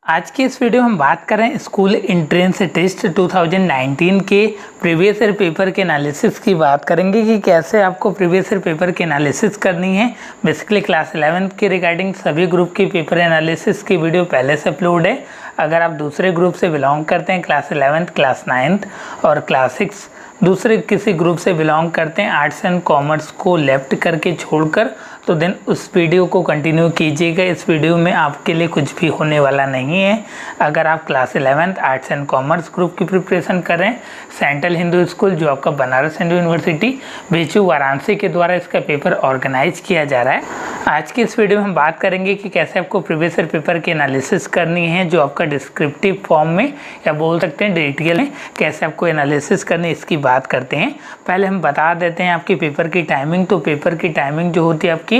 आज की इस वीडियो में हम बात करें स्कूल एंट्रेंस टेस्ट 2019 के प्रीवियस ईयर पेपर के एनालिसिस की बात करेंगे कि कैसे आपको प्रीवियस ईयर पेपर की एनालिसिस करनी है। बेसिकली क्लास 11 के रिगार्डिंग सभी ग्रुप की पेपर एनालिसिस की वीडियो पहले से अपलोड है। अगर आप दूसरे ग्रुप से बिलोंग करते हैं, क्लास 11, क्लास 9 और क्लास 6, दूसरे किसी ग्रुप से बिलोंग करते हैं, आर्ट्स एंड कॉमर्स को लेफ्ट करके छोड़कर, तो देन उस वीडियो को कंटिन्यू कीजिएगा। इस वीडियो में आपके लिए कुछ भी होने वाला नहीं है। अगर आप class 11 arts and commerce group की प्रिपरेशन करें, सेंट्रल हिंदू स्कूल जो आपका बनारस हिंदू यूनिवर्सिटी बीएचयू वाराणसी के द्वारा इसका पेपर ऑर्गेनाइज किया जा रहा है। आज की इस वीडियो में हम बात करेंगे कि कैसे आपको प्रीवियस ईयर पेपर की एनालिसिस करनी है, जो आपका डिस्क्रिप्टिव फॉर्म में या बोल सकते हैं डिटेल में कैसे आपको एनालिसिस करनी है, इसकी बात करते हैं। पहले हम बता देते हैं आपकी पेपर की टाइमिंग। तो पेपर की टाइमिंग जो होती है आपकी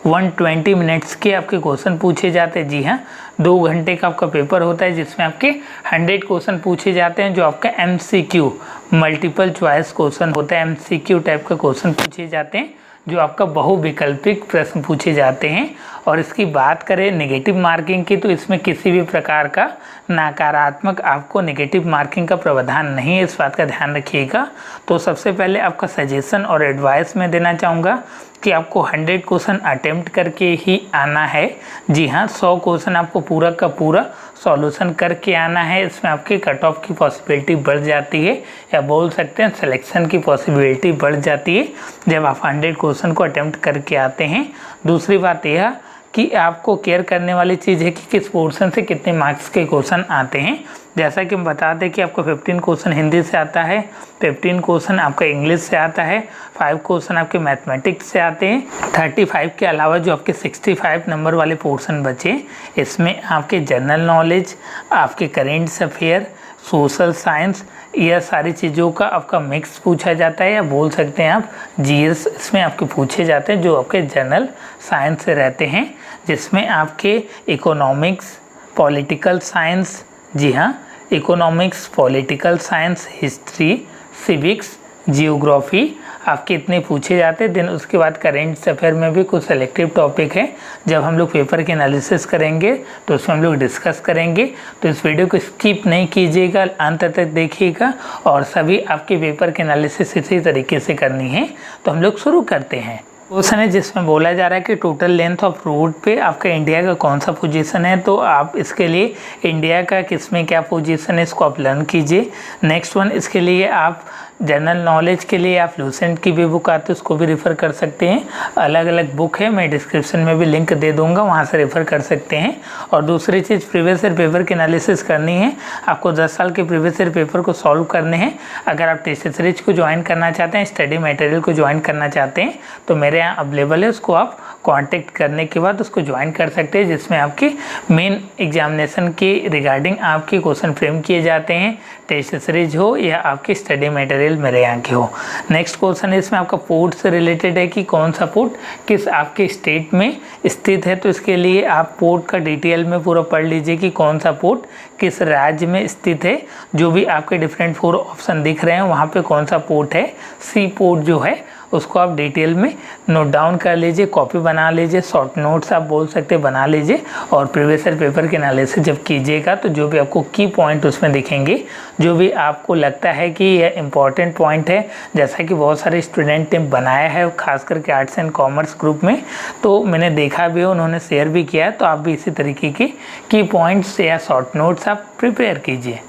120 मिनट्स के आपके क्वेश्चन पूछे जाते हैं। जी हाँ, 2 घंटे का आपका पेपर होता है जिसमें आपके 100 क्वेश्चन पूछे जाते हैं, जो आपका MCQ मल्टीपल चॉइस क्वेश्चन होता है। MCQ टाइप का क्वेश्चन पूछे जाते हैं, जो आपका बहुविकल्पिक प्रश्न पूछे जाते हैं। और इसकी बात करें नेगेटिव मार्किंग की, तो इसमें किसी भी प्रकार का नकारात्मक आपको नेगेटिव मार्किंग का प्रावधान नहीं है, इस बात का ध्यान रखिएगा। तो सबसे पहले आपका सजेशन और एडवाइस मैं देना चाहूँगा कि आपको 100 क्वेश्चन अटेम्प्ट करके ही आना है। जी हाँ, 100 क्वेश्चन आपको पूरा का पूरा सॉल्यूशन करके आना है। इसमें आपके कट ऑफ की पॉसिबिलिटी बढ़ जाती है, या बोल सकते हैं सिलेक्शन की पॉसिबिलिटी बढ़ जाती है जब आप 100 क्वेश्चन को अटेम्प्ट करके आते हैं। दूसरी बात यह कि आपको केयर करने वाली चीज़ है कि किस पोर्शन से कितने मार्क्स के क्वेश्चन आते हैं। जैसा कि हम बता दें कि आपको 15 क्वेश्चन हिंदी से आता है, 15 क्वेश्चन आपका इंग्लिश से आता है, 5 क्वेश्चन आपके मैथमेटिक्स से आते हैं। 35 के अलावा जो आपके 65 नंबर वाले पोर्शन बचे, इसमें आपके जनरल नॉलेज, आपके करेंट अफेयर, सोशल साइंस, यह सारी चीज़ों का आपका मिक्स पूछा जाता है, या बोल सकते हैं आप GS इसमें आपके पूछे जाते हैं, जो आपके जनरल साइंस से रहते हैं, जिसमें आपके इकोनॉमिक्स, पॉलिटिकल साइंस, जी हाँ, economics, political science, history, civics, geography आपके इतने पूछे जाते हैं। देन उसके बाद करेंट अफेयर में भी कुछ सेलेक्टिव टॉपिक है, जब हम लोग पेपर के एनालिसिस करेंगे तो उसमें हम लोग डिस्कस करेंगे। तो इस वीडियो को स्किप नहीं कीजिएगा, अंत तक देखिएगा, और सभी आपके पेपर के एनालिसिस इसी तरीके से करनी है। तो हम लोग शुरू करते हैं। क्वेश्चन है जिसमें बोला जा रहा है कि टोटल लेंथ ऑफ रोड पे आपका इंडिया का कौन सा पोजीशन है। तो आप इसके लिए इंडिया का किस में क्या पोजीशन है, इसको आप लर्न कीजिए। नेक्स्ट वन, इसके लिए आप जनरल नॉलेज के लिए आप लूसेंट की भी बुक आती है, उसको भी रेफ़र कर सकते हैं। अलग अलग बुक है, मैं डिस्क्रिप्शन में भी लिंक दे दूंगा, वहाँ से रेफ़र कर सकते हैं। और दूसरी चीज़, प्रीवियस ईयर पेपर की एनालिसिस करनी है आपको। 10 साल के प्रीवियस ईयर पेपर को सॉल्व करने हैं। अगर आप टेस्ट सीरीज को ज्वाइन करना चाहते हैं, स्टडी मटेरियल को ज्वाइन करना चाहते हैं, तो मेरे यहाँ अवेलेबल है, उसको आप कांटेक्ट करने के बाद उसको ज्वाइन कर सकते हैं, जिसमें आपके मेन एग्जामिनेशन के रिगार्डिंग आपके क्वेश्चन फ्रेम किए जाते हैं, टेस्ट सीरीज हो या आपकी स्टडी मटेरियल मेरे यहाँ की हो। नेक्स्ट क्वेश्चन है, इसमें आपका पोर्ट से रिलेटेड है कि कौन सा पोर्ट किस आपके स्टेट में स्थित है। तो इसके लिए आप पोर्ट का डिटेल में पूरा पढ़ लीजिए कि कौन सा पोर्ट किस राज्य में स्थित है। जो भी आपके डिफरेंट 4 ऑप्शन दिख रहे हैं, वहाँ पे कौन सा पोर्ट है, सी पोर्ट जो है उसको आप डिटेल में नोट डाउन कर लीजिए, कॉपी बना लीजिए, शॉर्ट नोट्स आप बोल सकते बना लीजिए। और प्रीवियस ईयर पेपर के एनालिसिस जब कीजिएगा तो जो भी आपको की पॉइंट उसमें दिखेंगे, जो भी आपको लगता है कि यह इंपॉर्टेंट पॉइंट है, जैसा कि बहुत सारे स्टूडेंट ने बनाया है खास करके आर्ट्स एंड कॉमर्स ग्रुप में, तो मैंने देखा भी है, उन्होंने शेयर भी किया है। तो आप भी इसी तरीके के की पॉइंट्स या शॉर्ट नोट्स आप प्रिपेयर कीजिए।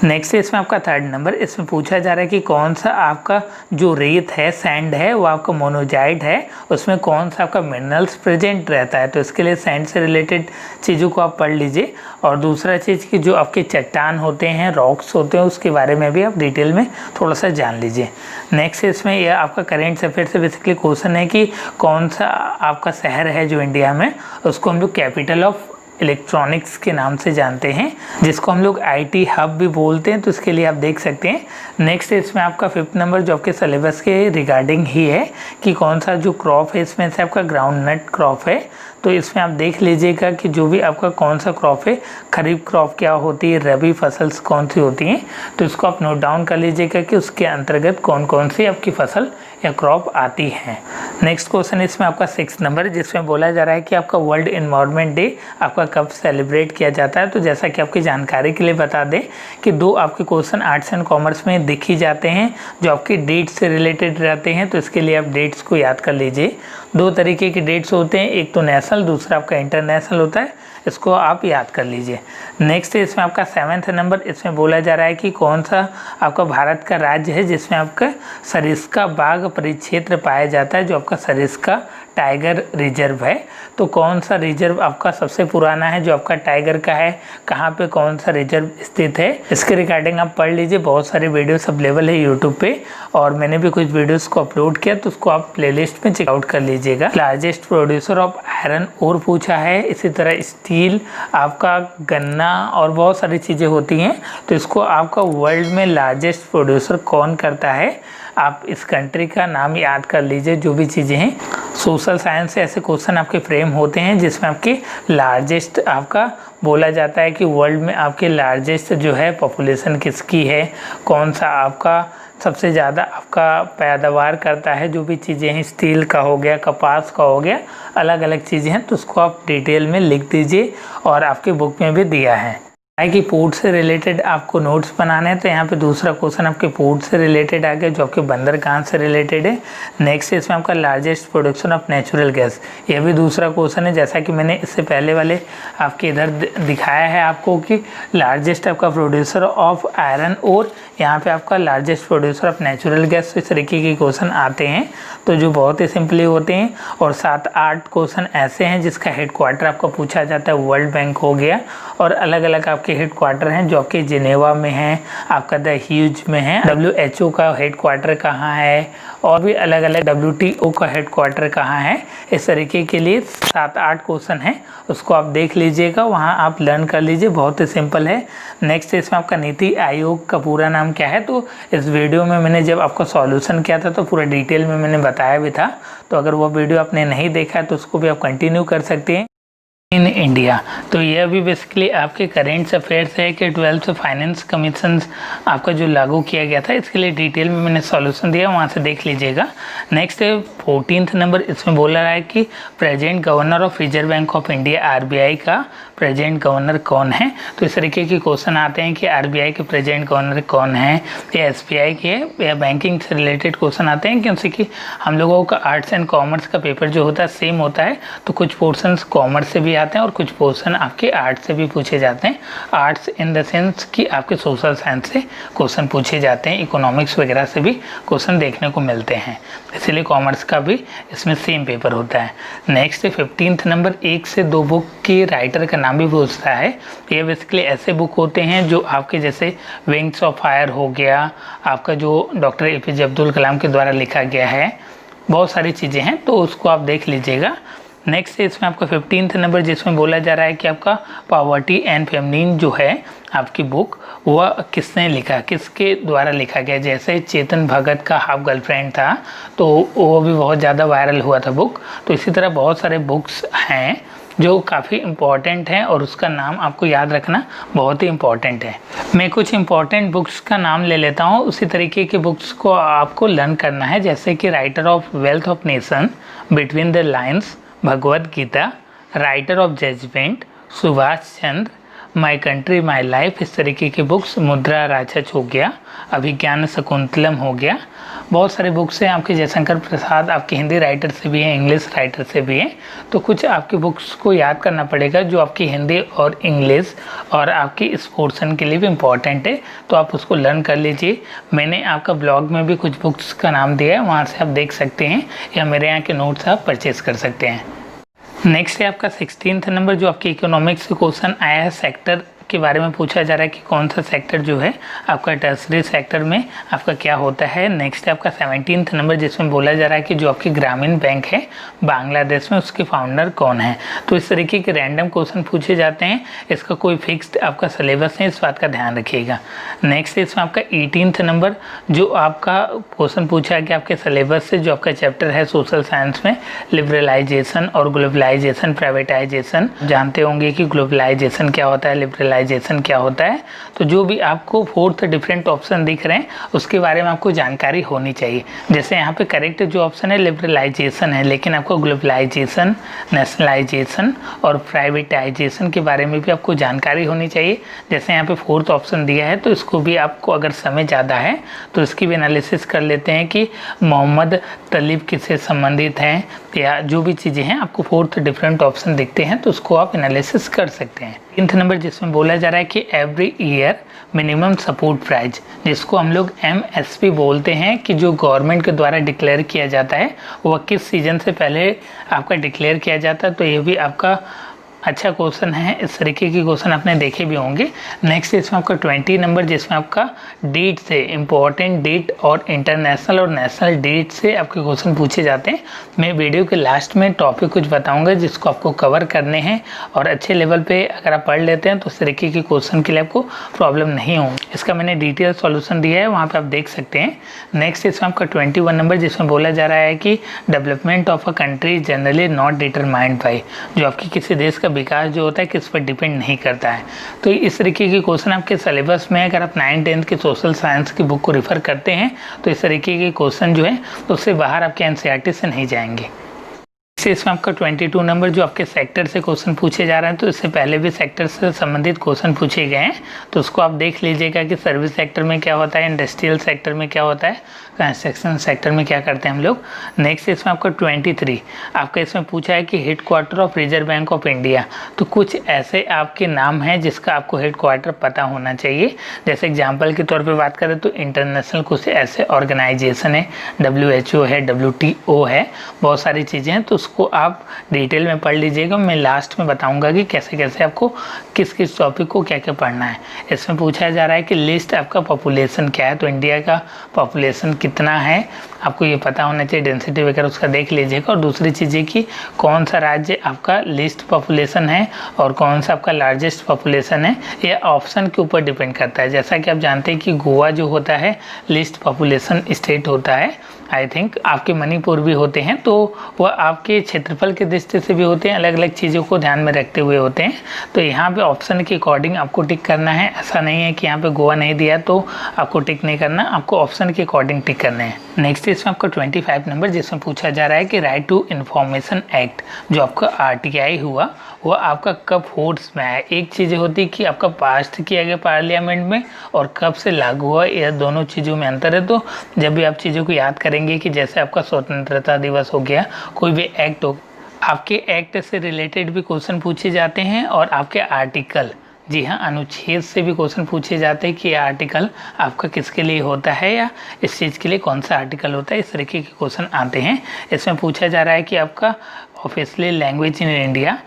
नेक्स्ट है इसमें आपका 3rd नंबर, इसमें पूछा जा रहा है कि कौन सा आपका जो रेत है, सैंड है, वो आपका मोनोजाइट है, उसमें कौन सा आपका मिनरल्स प्रेजेंट रहता है। तो इसके लिए सैंड से रिलेटेड चीज़ों को आप पढ़ लीजिए। और दूसरा चीज़ कि जो आपके चट्टान होते हैं, रॉक्स होते हैं, उसके बारे में भी आप डिटेल में थोड़ा सा जान लीजिए। नेक्स्ट इसमें यह आपका करेंट अफेयर से बेसिकली क्वेश्चन है कि कौन सा आपका शहर है जो इंडिया में, उसको हम लोग कैपिटल ऑफ इलेक्ट्रॉनिक्स के नाम से जानते हैं, जिसको हम लोग IT हब भी बोलते हैं। तो इसके लिए आप देख सकते हैं। नेक्स्ट इसमें आपका 5th नंबर जो आपके सिलेबस के रिगार्डिंग ही है कि कौन सा जो क्रॉप है इसमें से आपका ग्राउंड नट क्रॉप है। तो इसमें आप देख लीजिएगा कि जो भी आपका कौन सा क्रॉप है, खरीफ क्रॉप क्या होती है, रबी फसल्स कौन सी होती हैं, तो इसको आप नोट डाउन कर लीजिएगा कि उसके अंतर्गत कौन कौन सी आपकी फसल या क्रॉप आती है। नेक्स्ट क्वेश्चन इसमें आपका 6 नंबर, जिसमें बोला जा रहा है कि आपका वर्ल्ड एनवायरनमेंट डे आपका कब सेलिब्रेट किया जाता है। तो जैसा कि आपकी जानकारी के लिए बता दें कि 2 आपके क्वेश्चन आर्ट्स एंड कॉमर्स में दिख ही जाते हैं जो आपकी डेट से रिलेटेड रहते हैं, तो इसके लिए आप डेट्स को याद कर लीजिए। 2 तरीके के डेट्स होते हैं, एक तो नेशनल, दूसरा आपका इंटरनेशनल होता है, इसको आप याद कर लीजिए। नेक्स्ट इसमें आपका 7th नंबर, इसमें बोला जा रहा है कि कौन सा आपका भारत का राज्य है जिसमें आपका सरिस्का बाघ परिक्षेत्र पाया जाता है, जो आपका सरिस्का टाइगर रिजर्व है। तो कौन सा रिजर्व आपका सबसे पुराना है जो आपका टाइगर का है, कहाँ पे कौन सा रिजर्व स्थित है, इसके रिगार्डिंग आप पढ़ लीजिए। बहुत सारे वीडियोस अवेलेबल है यूट्यूब पे और मैंने भी कुछ वीडियोस को अपलोड किया, तो उसको आप प्लेलिस्ट में चेकआउट कर लीजिएगा। Largest producer of iron ore पूछा है, इसी तरह स्टील, आपका गन्ना और बहुत सारी चीज़ें होती हैं। तो इसको आपका वर्ल्ड में लार्जेस्ट प्रोड्यूसर कौन करता है, आप इस कंट्री का नाम याद कर लीजिए। जो भी चीज़ें हैं, सोशल साइंस से ऐसे क्वेश्चन आपके फ्रेम होते हैं जिसमें आपके लार्जेस्ट आपका बोला जाता है कि वर्ल्ड में आपके लार्जेस्ट जो है पॉपुलेशन किसकी है, कौन सा आपका सबसे ज़्यादा आपका पैदावार करता है। जो भी चीज़ें हैं, स्टील का हो गया, कपास का हो गया, अलग अलग चीज़ें हैं, तो उसको आप डिटेल में लिख दीजिए और आपके बुक में भी दिया है कि पोर्ट से रिलेटेड आपको नोट्स बनाने हैं। तो यहाँ पे दूसरा क्वेश्चन आपके पोर्ट से रिलेटेड आ गया जो आपके बंदरगाह से रिलेटेड है। नेक्स्ट इसमें आपका largest production of natural gas, यह भी दूसरा क्वेश्चन है। जैसा कि मैंने इससे पहले वाले आपके इधर दिखाया है आपको कि लार्जेस्ट आपका प्रोड्यूसर ऑफ आयरन और यहाँ पे आपका largest producer of natural gas, इस तरीके के क्वेश्चन आते हैं तो जो बहुत ही सिंपली होते हैं। और 7-8 क्वेश्चन ऐसे हैं जिसका हेडक्वार्टर आपको पूछा जाता है, वर्ल्ड बैंक हो गया, और अलग अलग आपके हेडक्वार्टर हैं जो आपके जिनेवा में हैं, आपका द ह्यूज में है, WHO का हेडक्वार्टर कहाँ है, और भी अलग अलग WTO का हेडक्वार्टर कहाँ है। इस तरीके के लिए 7-8 क्वेश्चन हैं, उसको आप देख लीजिएगा, वहाँ आप लर्न कर लीजिए, बहुत ही सिंपल है। नेक्स्ट इसमें आपका नीति आयोग का पूरा नाम क्या है, तो इस वीडियो में मैंने जब आपका सॉल्यूशन किया था तो पूरा डिटेल में मैंने बताया भी था, तो अगर वो वीडियो आपने नहीं देखा है तो उसको भी आप कंटिन्यू कर सकते हैं। इन इंडिया, तो यह भी बेसिकली आपके करेंट अफेयर्स है कि 12th फाइनेंस कमीशन आपका जो लागू किया गया था, इसके लिए डिटेल में मैंने सॉल्यूशन दिया, वहाँ से देख लीजिएगा। नेक्स्ट है 14th नंबर, इसमें बोला रहा है कि present governor of reserve bank of India RBI का प्रेजेंट गवर्नर कौन है। तो इस तरीके के क्वेश्चन आते हैं कि RBI के प्रेजेंट गवर्नर कौन है, या SBI के, या बैंकिंग से रिलेटेड क्वेश्चन आते हैं, क्योंकि कि हम लोगों का आर्ट्स एंड कॉमर्स का पेपर जो होता है सेम होता है, तो कुछ पोर्शंस कॉमर्स से भी आते हैं और कुछ पोर्शन आपके आर्ट्स से भी पूछे जाते हैं। आर्ट्स इन द सेंस कि आपके सोशल साइंस से क्वेश्चन पूछे जाते हैं, इकोनॉमिक्स वगैरह से भी क्वेश्चन देखने को मिलते हैं, इसलिए कॉमर्स का भी इसमें सेम पेपर होता है। नेक्स्ट 15th नंबर, 1 से 2 बुक के राइटर का नाम भी पूछता है। ये बेसिकली ऐसे बुक होते हैं जो आपके जैसे विंग्स ऑफ फायर हो गया, आपका जो डॉक्टर APJ अब्दुल कलाम के द्वारा लिखा गया है, बहुत सारी चीज़ें हैं, तो उसको आप देख लीजिएगा। नेक्स्ट है इसमें आपका 15th नंबर, जिसमें बोला जा रहा है कि आपका पॉवर्टी एंड फेमिनिन जो है आपकी बुक, वह किसने लिखा, किसके द्वारा लिखा गया। जैसे चेतन भगत का हाफ गर्लफ्रेंड था, तो वो भी बहुत ज़्यादा वायरल हुआ था बुक। तो इसी तरह बहुत सारे बुक्स हैं जो काफ़ी इम्पॉर्टेंट हैं और उसका नाम आपको याद रखना बहुत ही इम्पॉर्टेंट है। मैं कुछ इम्पॉर्टेंट बुक्स का नाम ले लेता हूँ, उसी तरीके की बुक्स को आपको लर्न करना है। जैसे कि writer of wealth of nation, between the lines, Bhagavad Gita, writer of judgement, Subhash Chandra, my country my life, इस तरीके की बुक्स, मुद्रा राक्षस हो गया, अभिज्ञान शकुंतलम हो गया, बहुत सारे बुक्स हैं आपके। जयशंकर प्रसाद आपके हिंदी राइटर से भी हैं, इंग्लिश राइटर से भी हैं, तो कुछ आपकी बुक्स को याद करना पड़ेगा जो आपकी हिंदी और इंग्लिश और आपकी इस पोर्शन के लिए भी इम्पॉर्टेंट है, तो आप उसको लर्न कर लीजिए। मैंने आपका ब्लॉग में भी कुछ बुक्स का नाम दिया है, वहाँ से आप देख सकते हैं, या मेरे यहाँ के नोट्स आप परचेज कर सकते हैं। नेक्स्ट है आपका 16th नंबर, जो आपके इकोनॉमिक्स से क्वेश्चन आया है, सेक्टर के बारे में पूछा जा रहा है कि कौन सा सेक्टर जो है आपका टर्सरी सेक्टर में आपका क्या होता है। नेक्स्ट है आपका 17th नंबर, जिसमें बोला जा रहा है कि जो आपकी ग्रामीण बैंक है बांग्लादेश में, उसके फाउंडर कौन है। तो इस तरीके के रैंडम क्वेश्चन पूछे जाते हैं, इसका कोई फिक्स्ड आपका सिलेबस है, इस बात का ध्यान रखिएगा। नेक्स्ट इसमें आपका 18th नंबर जो आपका क्वेश्चन पूछा है कि आपके सिलेबस से जो आपका चैप्टर है सोशल साइंस में लिबरलाइजेशन और ग्लोबलाइजेशन प्राइवेटाइजेशन, जानते होंगे कि ग्लोबलाइजेशन क्या होता है, लिबरलाइजेशन क्या होता है। तो जो भी आपको 4th डिफरेंट ऑप्शन दिख रहे हैं उसके बारे में आपको जानकारी होनी चाहिए। जैसे यहाँ पे करेक्ट जो ऑप्शन है लिबरलाइजेशन है, लेकिन आपको ग्लोबलाइजेशन, नेशनलाइजेशन और प्राइवेटाइजेशन के बारे में भी आपको जानकारी होनी चाहिए। जैसे यहाँ पे 4th ऑप्शन दिया है, तो इसको भी आपको अगर समय ज़्यादा है तो इसकी भी एनालिसिस कर लेते हैं कि मोहम्मद तलीब किससे संबंधित हैं, या जो भी चीज़ें हैं आपको 4th डिफरेंट ऑप्शन दिखते हैं तो उसको आप एनालिसिस कर सकते हैं। 3th नंबर जिसमें बोला जा रहा है कि every year minimum support price, जिसको हम लोग MSP बोलते हैं, कि जो गवर्नमेंट के द्वारा डिक्लेयर किया जाता है वह किस सीजन से पहले आपका डिक्लेयर किया जाता है। तो ये भी आपका अच्छा क्वेश्चन है, इस तरीके के क्वेश्चन आपने देखे भी होंगे। नेक्स्ट इसमें आपका 20 नंबर, जिसमें आपका डेट से इम्पोर्टेंट डेट और इंटरनेशनल और नेशनल डेट से आपके क्वेश्चन पूछे जाते हैं। मैं वीडियो के लास्ट में टॉपिक कुछ बताऊंगा जिसको आपको कवर करने हैं, और अच्छे लेवल पे अगर आप पढ़ लेते हैं तो इस तरीके के क्वेश्चन के लिए आपको प्रॉब्लम नहीं होगी। इसका मैंने डिटेल सॉल्यूशन दिया है, वहाँ पर आप देख सकते हैं। नेक्स्ट इसमें आपका 21 नंबर, जिसमें बोला जा रहा है कि development of a country generally not determined by, जो आपकी किसी देश का विकास जो होता है किस पर डिपेंड नहीं करता है। तो इस तरीके के क्वेश्चन आपके सिलेबस में, अगर आप 9th-10th के सोशल साइंस की बुक को रेफर करते हैं तो इस तरीके के क्वेश्चन जो है तो उससे बाहर आपके NCERT से नहीं जाएंगे। इसमें आपका 22 नंबर जो आपके सेक्टर से क्वेश्चन पूछे जा रहे हैं, तो इससे पहले भी सेक्टर से संबंधित क्वेश्चन पूछे गए हैं, तो उसको आप देख लीजिएगा कि सर्विस सेक्टर में क्या होता है, इंडस्ट्रियल सेक्टर में क्या होता है, कंस्ट्रक्शन सेक्टर में क्या करते हैं हम लोग। नेक्स्ट इसमें आपका 23 आपका इसमें पूछा है कि headquarter of reserve bank of India. तो कुछ ऐसे आपके नाम हैं जिसका आपको हेडक्वार्टर पता होना चाहिए। जैसे एग्जाम्पल के तौर पर बात करें तो इंटरनेशनल कुछ ऐसे ऑर्गेनाइजेशन है, WHO है, WTO है, बहुत सारी चीज़ें हैं, तो उसको आप डिटेल में पढ़ लीजिएगा। मैं लास्ट में बताऊंगा कि कैसे कैसे आपको किस किस टॉपिक को क्या क्या पढ़ना है। इसमें पूछा जा रहा है कि लिस्ट आपका पॉपुलेशन क्या है, तो इंडिया का पॉपुलेशन कितना है आपको ये पता होना चाहिए, डेंसिटी वगैरह उसका देख लीजिएगा। और दूसरी चीज़ें कि कौन सा राज्य आपका लिस्ट पॉपुलेशन है और कौन सा आपका लार्जेस्ट पॉपुलेशन है, यह ऑप्शन के ऊपर डिपेंड करता है। जैसा कि आप जानते हैं कि गोवा जो होता है लिस्ट पॉपुलेशन स्टेट होता है, आई थिंक आपके मणिपुर भी होते हैं, तो वह आपके क्षेत्रफल के दृष्टि से भी होते हैं, अलग अलग चीज़ों को ध्यान में रखते हुए होते हैं। तो यहाँ पे ऑप्शन के अकॉर्डिंग आपको टिक करना है। ऐसा नहीं है कि यहाँ पे गोवा नहीं दिया तो आपको टिक नहीं करना, आपको ऑप्शन के अकॉर्डिंग टिक करने हैं। नेक्स्ट इसमें आपका 25 नंबर, जिसमें पूछा जा रहा है कि राइट टू इन्फॉर्मेशन एक्ट जो आपका RTI हुआ वह आपका कब फोर्स में आया। एक चीज़ होती है कि आपका पास किया गया पार्लियामेंट में और कब से लागू हुआ, यह दोनों चीज़ों में अंतर है। तो जब भी आप चीज़ों को याद करेंगे कि जैसे आपका स्वतंत्रता दिवस हो गया, कोई भी एक्ट हो, आपके एक्ट से रिलेटेड भी क्वेश्चन पूछे जाते हैं, और आपके आर्टिकल, जी हाँ, अनुच्छेद से भी क्वेश्चन पूछे जाते हैं कि ये आर्टिकल आपका किसके लिए होता है या इस चीज़ के लिए कौन सा आर्टिकल होता है, इस तरीके के क्वेश्चन आते हैं। इसमें पूछा जा रहा है कि आपका officially language in India,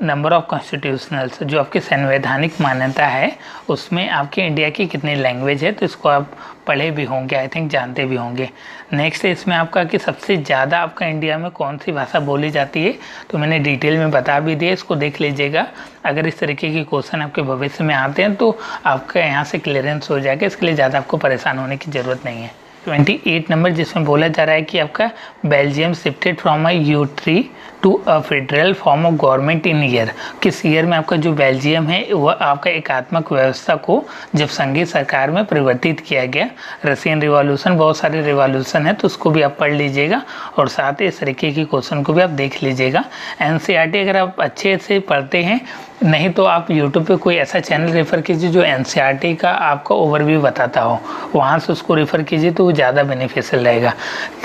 number of constitutionals जो आपकी संवैधानिक मान्यता है उसमें आपके इंडिया की कितनी लैंग्वेज है, तो इसको आप पढ़े भी होंगे, आई थिंक जानते भी होंगे। नेक्स्ट है इसमें आपका कि सबसे ज़्यादा आपका इंडिया में कौन सी भाषा बोली जाती है, तो मैंने डिटेल में बता भी दिया, इसको देख लीजिएगा। अगर इस तरीके के क्वेश्चन आपके भविष्य में आते हैं तो आपका यहाँ से क्लियरेंस हो जाएगा, इसके लिए ज़्यादा आपको परेशान होने की ज़रूरत नहीं है। 28 नंबर, जिसमें बोला जा रहा है कि आपका Belgium shifted from a unitary to a federal form of government in year. किस ईयर में आपका जो बेल्जियम है वह आपका एकात्मक व्यवस्था को जब संघीय सरकार में परिवर्तित किया गया। रशियन रिवॉल्यूशन, बहुत सारे रिवॉल्यूशन है, तो उसको भी आप पढ़ लीजिएगा और साथ ही इस तरीके के क्वेश्चन को भी आप देख लीजिएगा। NCERT अगर आप अच्छे से पढ़ते हैं, नहीं तो आप YouTube पे कोई ऐसा चैनल रेफ़र कीजिए जो NCERT का आपका ओवरव्यू बताता हो, वहाँ से उसको रेफ़र कीजिए तो वो ज़्यादा बेनिफिशियल रहेगा।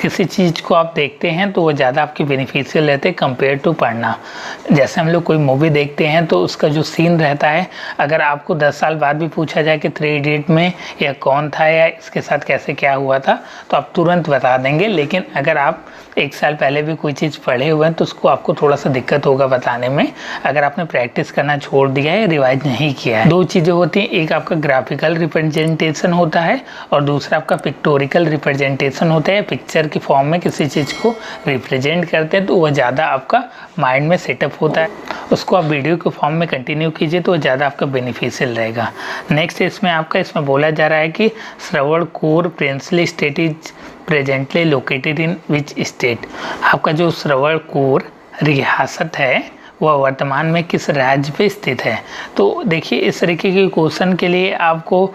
किसी चीज़ को आप देखते हैं तो वो ज़्यादा आपके बेनिफिशियल रहते हैं कंपेयर टू पढ़ना। जैसे हम लोग कोई मूवी देखते हैं तो उसका जो सीन रहता है, अगर आपको 10 साल बाद भी पूछा जाए कि 3 इडियट में यह कौन था या इसके साथ कैसे क्या हुआ था, तो आप तुरंत बता देंगे। लेकिन अगर आप 1 साल पहले भी कोई चीज़ पढ़े हुए हैं तो उसको आपको थोड़ा सा दिक्कत होगा बताने में, अगर आपने प्रैक्टिस करना छोड़ दिया है, रिवाइज नहीं किया है। 2 चीज़ें होती हैं, एक आपका ग्राफिकल रिप्रेजेंटेशन होता है और दूसरा आपका पिक्टोरिकल रिप्रेजेंटेशन होता है। पिक्चर की फॉर्म में किसी चीज़ को रिप्रेजेंट करते हैं तो वह ज़्यादा आपका माइंड में सेटअप होता है। उसको आप वीडियो के फॉर्म में कंटिन्यू कीजिए तो ज़्यादा आपका बेनिफिशियल रहेगा। नेक्स्ट इसमें बोला जा रहा है कि Travancore princely state is presently located in which state. आपका जो श्रवणकोर रियासत है वह वर्तमान में किस राज्य पे स्थित है। तो देखिए, इस तरीके के क्वेश्चन के लिए आपको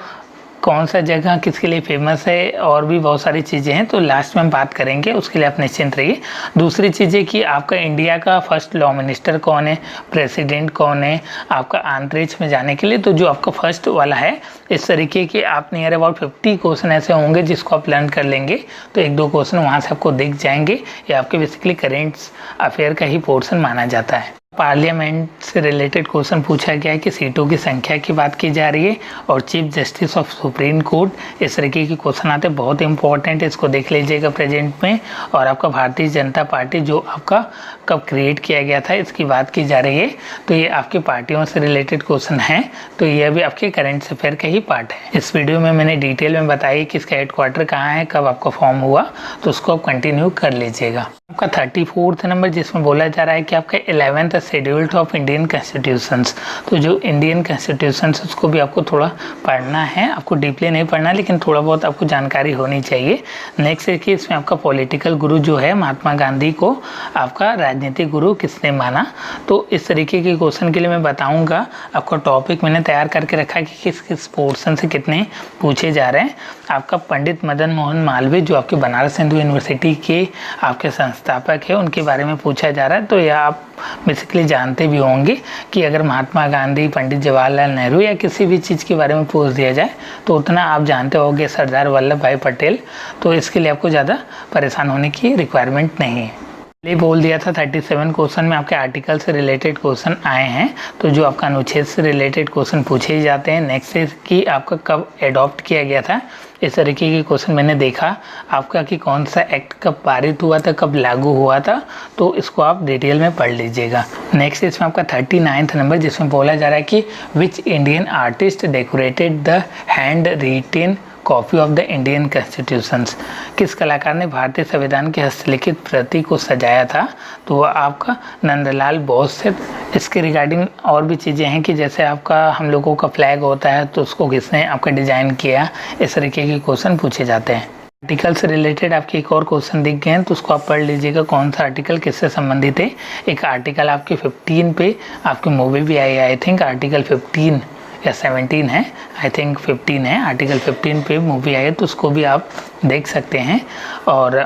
कौन सा जगह किसके लिए फेमस है और भी बहुत सारी चीज़ें हैं, तो लास्ट में हम बात करेंगे, उसके लिए आप निश्चिंत रहिए। दूसरी चीज़ें कि आपका इंडिया का फर्स्ट लॉ मिनिस्टर कौन है, प्रेसिडेंट कौन है आपका अंतरिक्ष में जाने के लिए, तो जो आपका फर्स्ट वाला है, इस तरीके के आप नियर अबाउट 50 क्वेश्चन ऐसे होंगे जिसको आप लर्न कर लेंगे तो 1-2 क्वेश्चन वहाँ से आपको दिख जाएंगे। ये आपके बेसिकली करेंट्स अफेयर का ही पोर्शन माना जाता है। पार्लियामेंट से रिलेटेड क्वेश्चन पूछा गया है कि सीटों की संख्या की बात की जा रही है और chief justice of supreme court, इस तरीके के क्वेश्चन आते हैं, बहुत इंपॉर्टेंट है, इसको देख लीजिएगा प्रेजेंट में। और आपका भारतीय जनता पार्टी जो आपका कब क्रिएट किया गया था इसकी बात की जा रही है, तो ये आपकी पार्टियों से रिलेटेड क्वेश्चन हैं, तो ये भी आपके करेंट अफेयर का ही पार्ट है। इस वीडियो में मैंने डिटेल में बताई कि इसका हेडक्वार्टर कहाँ है, कब आपका फॉर्म हुआ, तो उसको आप कंटिन्यू कर लीजिएगा। आपका 34th नंबर जिसमें बोला जा रहा है कि आपका 11th schedule of Indian constitutions, तो जो इंडियन कॉन्स्टिट्यूशंस उसको भी आपको थोड़ा पढ़ना है, आपको डीपली नहीं पढ़ना लेकिन थोड़ा बहुत आपको जानकारी होनी चाहिए। नेक्स्ट है कि इसमें आपका पॉलिटिकल गुरु जो है महात्मा गांधी को आपका राजनीतिक गुरु किसने माना, तो इस तरीके के क्वेश्चन के लिए मैं बताऊंगा। आपका टॉपिक मैंने तैयार करके रखा है कि किस किस पोर्शन से कितने पूछे जा रहे हैं। आपका पंडित मदन मोहन मालवीय जो आपके बनारस हिंदू यूनिवर्सिटी के आपके संस्थापक है, उनके बारे में पूछा जा रहा है। तो यह आप बेसिकली जानते भी होंगे कि अगर महात्मा गांधी, पंडित जवाहरलाल नेहरू या किसी भी चीज़ के बारे में पूछ दिया जाए तो उतना आप जानते होंगे सरदार वल्लभ भाई पटेल, तो इसके लिए आपको ज़्यादा परेशान होने की रिक्वायरमेंट नहीं है। ये बोल दिया था 37 क्वेश्चन में आपके आर्टिकल से रिलेटेड क्वेश्चन आए हैं, तो जो आपका अनुच्छेद से रिलेटेड क्वेश्चन पूछे जाते हैं। नेक्स्ट है कि आपका कब एडॉप्ट किया गया था, इस तरीके के क्वेश्चन मैंने देखा आपका कि कौन सा एक्ट कब पारित हुआ था, कब लागू हुआ था, तो इसको आप डिटेल में पढ़ लीजिएगा। नेक्स्ट इसमें आपका 39th नंबर जिसमें बोला जा रहा है कि which Indian artist decorated the hand retain copy of the Indian constitutions, किस कलाकार ने भारतीय संविधान की हस्तलिखित प्रति को सजाया था, तो वह आपका नंदलाल बोस है। इसके रिगार्डिंग और भी चीज़ें हैं कि जैसे आपका हम लोगों का फ्लैग होता है तो उसको किसने आपका डिज़ाइन किया, इस तरीके के क्वेश्चन पूछे जाते हैं। आर्टिकल से रिलेटेड आपके एक और क्वेश्चन दिख गए हैं तो उसको आप पढ़ लीजिएगा कौन सा आर्टिकल किससे संबंधित है। एक आर्टिकल आपके 15 पे आपकी मूवी भी आई, आई थिंक आर्टिकल 15 या 17 है, आई थिंक 15 है, आर्टिकल 15 पे मूवी आई है, तो उसको भी आप देख सकते हैं। और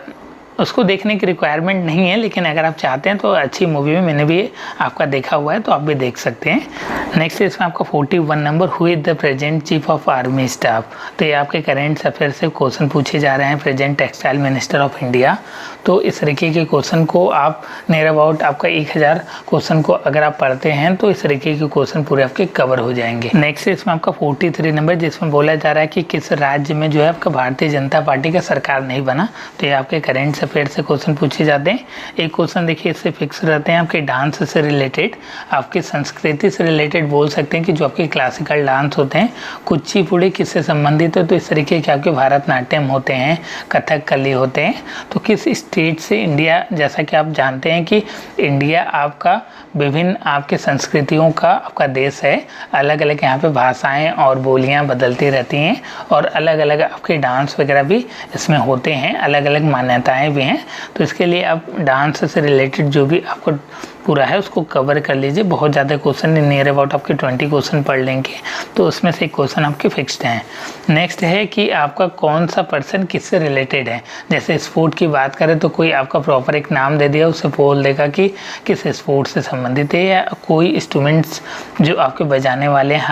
उसको देखने की रिक्वायरमेंट नहीं है, लेकिन अगर आप चाहते हैं तो अच्छी मूवी में मैंने भी आपका देखा हुआ है तो आप भी देख सकते हैं। नेक्स्ट इसमें आपका 41 number, who is the present chief of army staff, तो ये आपके करेंट अफेयर से क्वेश्चन पूछे जा रहे हैं। Present textile minister of India, तो इस तरीके के क्वेश्चन को आप नियर अबाउट आपका 1000 क्वेश्चन को अगर आप पढ़ते हैं तो इस तरीके के क्वेश्चन पूरे आपके कवर हो जाएंगे। नेक्स्ट इसमें आपका 43 नंबर जिसमें बोला जा रहा है कि किस राज्य में जो है आपका भारतीय जनता पार्टी का सरकार नहीं बना, तो ये आपके करेंट अफेयर से क्वेश्चन पूछे जाते हैं। एक क्वेश्चन देखिए इससे फिक्स रहते हैं आपके डांस से रिलेटेड, आपकी संस्कृति से रिलेटेड बोल सकते हैं कि जो आपके क्लासिकल डांस होते हैं, कुचिपुड़ी किससे संबंधित है, तो इस तरीके के आपके भरतनाट्यम होते हैं, कथकली होते हैं, तो किस स्टेट से इंडिया, जैसा कि आप जानते हैं कि इंडिया आपका विभिन्न आपके संस्कृतियों का आपका देश है, अलग अलग यहाँ पे भाषाएं और बोलियाँ बदलती रहती हैं और अलग अलग आपके डांस वगैरह भी इसमें होते हैं, अलग अलग मान्यताएं भी हैं। तो इसके लिए आप डांस से रिलेटेड जो भी आपको पूरा है उसको कवर कर लीजिए। बहुत ज़्यादा क्वेश्चन नियर अबाउट आपके 20 क्वेश्चन पढ़ लेंगे तो उसमें से एक क्वेश्चन आपके फिक्स्ड हैं। नेक्स्ट है कि आपका कौन सा पर्सन किससे रिलेटेड है। जैसे स्पोर्ट की बात करें तो कोई आपका प्रॉपर एक नाम दे दिया, उसे बोल देगा कि किस स्पोर्ट से संबंधित है, या कोई इंस्ट्रूमेंट्स जो आपके बजाने वाले हैं,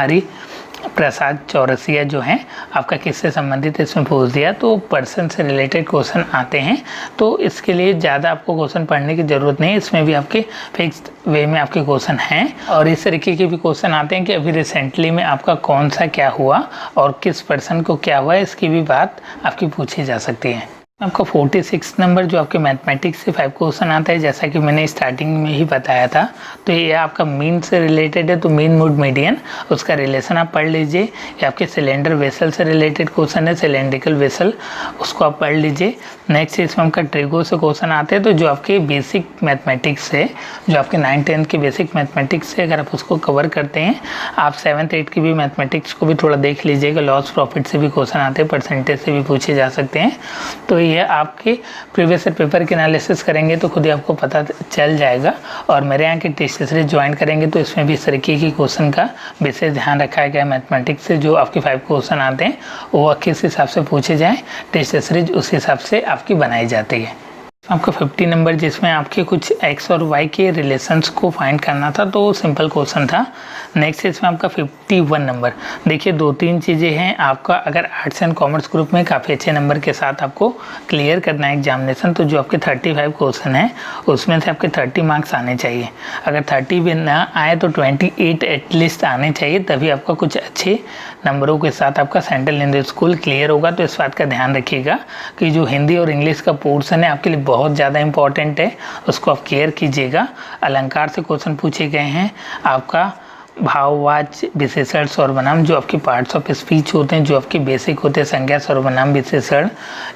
प्रसाद चौरसिया जो हैं आपका किससे संबंधित इसमें पूछ दिया, तो पर्सन से रिलेटेड क्वेश्चन आते हैं। तो इसके लिए ज़्यादा आपको क्वेश्चन पढ़ने की ज़रूरत नहीं है, इसमें भी आपके फिक्स्ड वे में आपके क्वेश्चन हैं। और इस तरीके के भी क्वेश्चन आते हैं कि अभी रिसेंटली में आपका कौन सा क्या हुआ और किस पर्सन को क्या हुआ, इसकी भी बात आपकी पूछी जा सकती है। आपका 46 नंबर जो आपके मैथमेटिक्स से 5 क्वेश्चन आता है, जैसा कि मैंने स्टार्टिंग में ही बताया था। तो ये आपका मीन से रिलेटेड है, तो मीन मूड मीडियन उसका रिलेशन आप पढ़ लीजिए। ये आपके सिलेंडर वेसल से रिलेटेड क्वेश्चन है, सिलेंड्रिकल वेसल, उसको आप पढ़ लीजिए। नेक्स्ट इसमें आपका ट्रिगो से क्वेश्चन आते हैं, तो जो आपके बेसिक मैथमेटिक्स है, जो आपके 9th-10th के बेसिक मैथमेटिक्स है, अगर आप उसको कवर करते हैं, आप 7th-8th की भी मैथमेटिक्स को भी थोड़ा देख लीजिएगा। लॉस प्रॉफिट से भी क्वेश्चन आते हैं, परसेंटेज से भी पूछे जा सकते हैं। तो ये आपके प्रीवियस ईयर पेपर के एनालिसिस करेंगे तो खुद ही आपको पता चल जाएगा। और मेरे यहाँ के टेस्ट सीरीज ज्वाइन करेंगे तो इसमें भी इस तरीके की क्वेश्चन का विशेष ध्यान रखा गया है। मैथमेटिक्स से जो आपके 5 क्वेश्चन आते हैं वो किस हिसाब से पूछे जाएँ, टेस्ट सीरीज उस हिसाब से आपकी बनाई जाती है। आपका 50 नंबर जिसमें आपके कुछ x और y के रिलेशंस को फाइंड करना था, तो सिंपल क्वेश्चन था। नेक्स्ट इसमें आपका 51 नंबर, देखिए 2-3 चीज़ें हैं। आपका अगर आर्ट्स एंड कॉमर्स ग्रुप में काफ़ी अच्छे नंबर के साथ आपको क्लियर करना है एग्जामिनेशन, तो जो आपके 35 क्वेश्चन हैं उसमें से आपके 30 मार्क्स आने चाहिए। अगर 30 भी ना आए तो 28 एटलीस्ट आने चाहिए, तभी आपका कुछ अच्छे नंबरों के साथ आपका सेंट्रल हिंदी स्कूल क्लियर होगा। तो इस बात का ध्यान रखिएगा कि जो हिंदी और इंग्लिश का पोर्शन है आपके लिए बहुत ज़्यादा इंपॉर्टेंट है, उसको आप केयर कीजिएगा। अलंकार से क्वेश्चन पूछे गए हैं। आपका भाववाच्य विशेषण सर्वनाम, जो आपके पार्ट्स ऑफ स्पीच होते हैं, जो आपके बेसिक होते हैं, संज्ञा सर्वनाम विशेषण,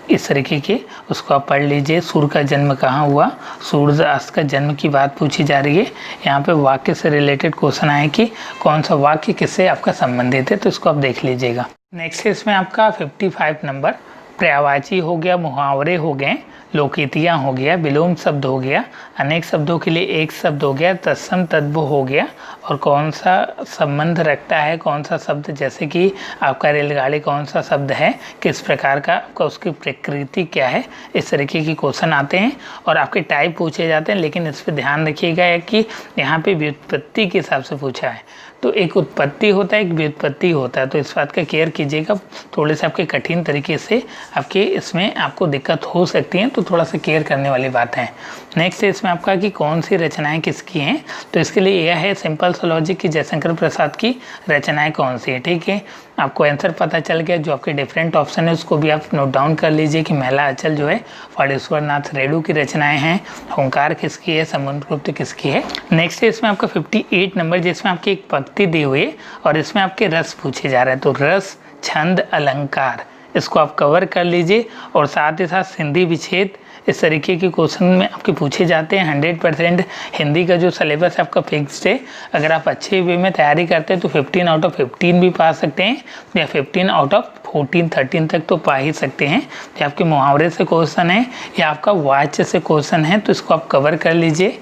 इस तरीके के, उसको आप पढ़ लीजिए। सूर्य का जन्म कहाँ हुआ, सूर्यास्त का जन्म की बात पूछी जा रही है। यहाँ पे वाक्य से रिलेटेड क्वेश्चन आए कि कौन सा वाक्य किससे आपका संबंधित है, तो इसको आप देख लीजिएगा। नेक्स्ट इसमें आपका 55 नंबर, पर्यायवाची हो गया, मुहावरे हो गए, लोकेतियाँ हो गया, विलोम शब्द हो गया, अनेक शब्दों के लिए एक शब्द हो गया, तत्सम तद्भव हो गया, और कौन सा संबंध रखता है, कौन सा शब्द, जैसे कि आपका रेलगाड़ी कौन सा शब्द है, किस प्रकार का आपका उसकी प्रकृति क्या है, इस तरीके के क्वेश्चन आते हैं। और आपके टाइप पूछे जाते हैं, लेकिन इस पर ध्यान रखिएगा कि यहाँ पे व्युत्पत्ति के हिसाब से पूछा है। तो एक उत्पत्ति होता है, एक व्युत्पत्ति होता है, तो इस बात का केयर कीजिएगा। थोड़े से आपके कठिन तरीके से आपके इसमें आपको दिक्कत हो सकती है, तो थोड़ा सा केयर करने वाली बात है। नेक्स्ट इसमें आपका कि कौन सी रचनाएं किसकी हैं, तो इसके लिए यह है सिंपल सा लॉजिक कि जयशंकर प्रसाद की रचनाएं कौन सी है। ठीक है, आपको आंसर पता चल गया। जो आपके डिफरेंट ऑप्शन है उसको भी आप नोट डाउन कर लीजिए कि महिला अचल जो है फणीश्वर नाथ रेणु की रचनाएं हैं, ओंकार किसकी है, समुद्रगुप्त किसकी है। नेक्स्ट इसमें आपका 58 नंबर, जिसमें आपकी एक पंक्ति दी हुई है और इसमें आपके रस पूछे जा रहे हैं। तो रस, छंद, अलंकार, इसको आप कवर कर लीजिए। और साथ ही साथ सिंधी विच्छेद, इस तरीके के क्वेश्चन में आपके पूछे जाते हैं। 100% हिंदी का जो सिलेबस है आपका फिक्स्ड है। अगर आप अच्छे वे में तैयारी करते हैं तो 15 आउट ऑफ 15 भी पा सकते हैं, या 15 आउट ऑफ 14, 13 तक तो पा ही सकते हैं। या आपके मुहावरे से क्वेश्चन है या आपका वाच्य से क्वेश्चन है, तो इसको आप कवर कर लीजिए।